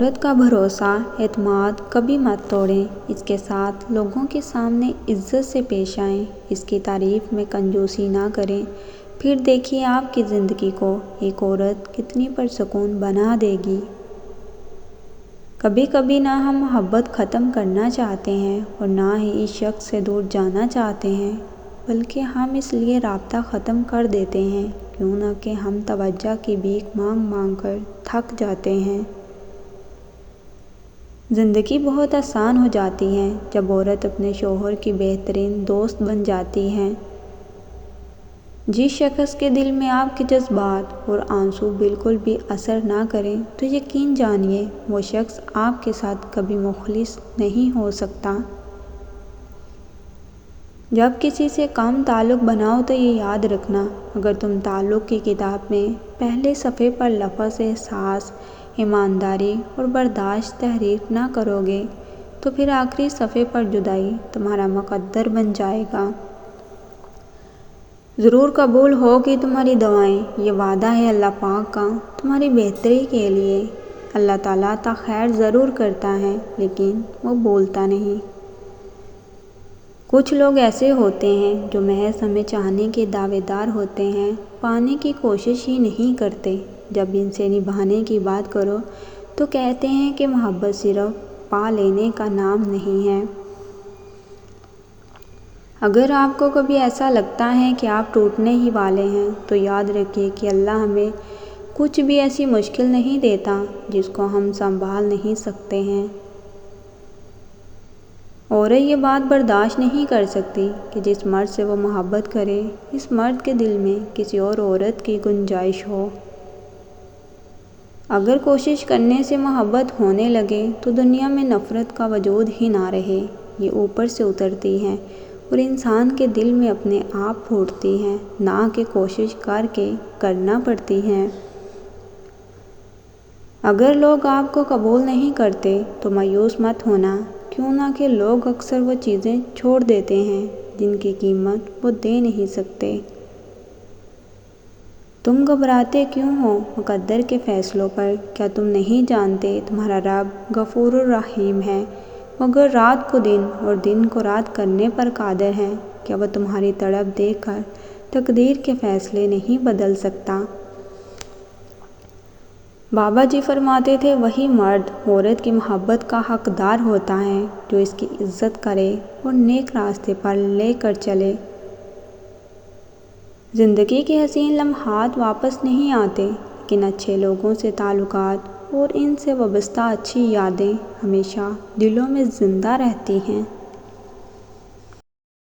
عورت کا بھروسہ اعتماد کبھی مت توڑیں، اس کے ساتھ لوگوں کے سامنے عزت سے پیش آئیں، اس کی تعریف میں کنجوسی نہ کریں، پھر دیکھیے آپ کی زندگی کو ایک عورت کتنی پرسکون بنا دے گی۔ کبھی کبھی نہ ہم محبت ختم کرنا چاہتے ہیں اور نہ ہی اس شخص سے دور جانا چاہتے ہیں، بلکہ ہم اس لیے رابطہ ختم کر دیتے ہیں کیوں نہ کہ ہم توجہ کی بھیک مانگ مانگ کر تھک جاتے ہیں۔ زندگی بہت آسان ہو جاتی ہے جب عورت اپنے شوہر کی بہترین دوست بن جاتی ہے۔ جس شخص کے دل میں آپ کے جذبات اور آنسو بالکل بھی اثر نہ کریں تو یقین جانیے وہ شخص آپ کے ساتھ کبھی مخلص نہیں ہو سکتا۔ جب کسی سے کم تعلق بناؤ تو یہ یاد رکھنا، اگر تم تعلق کی کتاب میں پہلے صفحے پر لفظ احساس، ایمانداری اور برداشت تحریر نہ کرو گے تو پھر آخری صفحے پر جدائی تمہارا مقدر بن جائے گا۔ ضرور قبول ہوگی تمہاری دعائیں، یہ وعدہ ہے اللہ پاک کا تمہاری بہتری کے لیے۔ اللہ تعالیٰ تا خیر ضرور کرتا ہے لیکن وہ بولتا نہیں۔ کچھ لوگ ایسے ہوتے ہیں جو محض ہمیں چاہنے کے دعوے دار ہوتے ہیں، پانے کی کوشش ہی نہیں کرتے۔ جب ان سے نبھانے کی بات کرو تو کہتے ہیں کہ محبت صرف پا لینے کا نام نہیں ہے۔ اگر آپ کو کبھی ایسا لگتا ہے کہ آپ ٹوٹنے ہی والے ہیں تو یاد رکھیے کہ اللہ ہمیں کچھ بھی ایسی مشکل نہیں دیتا جس کو ہم سنبھال نہیں سکتے ہیں۔ عورت یہ بات برداشت نہیں کر سکتی کہ جس مرد سے وہ محبت کرے اس مرد کے دل میں کسی اور عورت کی گنجائش ہو۔ اگر کوشش کرنے سے محبت ہونے لگے تو دنیا میں نفرت کا وجود ہی نہ رہے، یہ اوپر سے اترتی ہے اور انسان کے دل میں اپنے آپ پھوٹتی ہے، نہ کہ کوشش کر کے کرنا پڑتی ہے۔ اگر لوگ آپ کو قبول نہیں کرتے تو مایوس مت ہونا، کیوں نہ کہ لوگ اکثر وہ چیزیں چھوڑ دیتے ہیں جن کی قیمت وہ دے نہیں سکتے۔ تم گھبراتے کیوں ہو مقدر کے فیصلوں پر؟ کیا تم نہیں جانتے تمہارا رب غفور الرحیم ہے؟ وہ اگر رات کو دن اور دن کو رات کرنے پر قادر ہے، کیا وہ تمہاری تڑپ دیکھ کر تقدیر کے فیصلے نہیں بدل سکتا؟ بابا جی فرماتے تھے وہی مرد عورت کی محبت کا حقدار ہوتا ہے جو اس کی عزت کرے اور نیک راستے پر لے کر چلے۔ زندگی کے حسین لمحات واپس نہیں آتے لیکن اچھے لوگوں سے تعلقات اور ان سے وابستہ اچھی یادیں ہمیشہ دلوں میں زندہ رہتی ہیں۔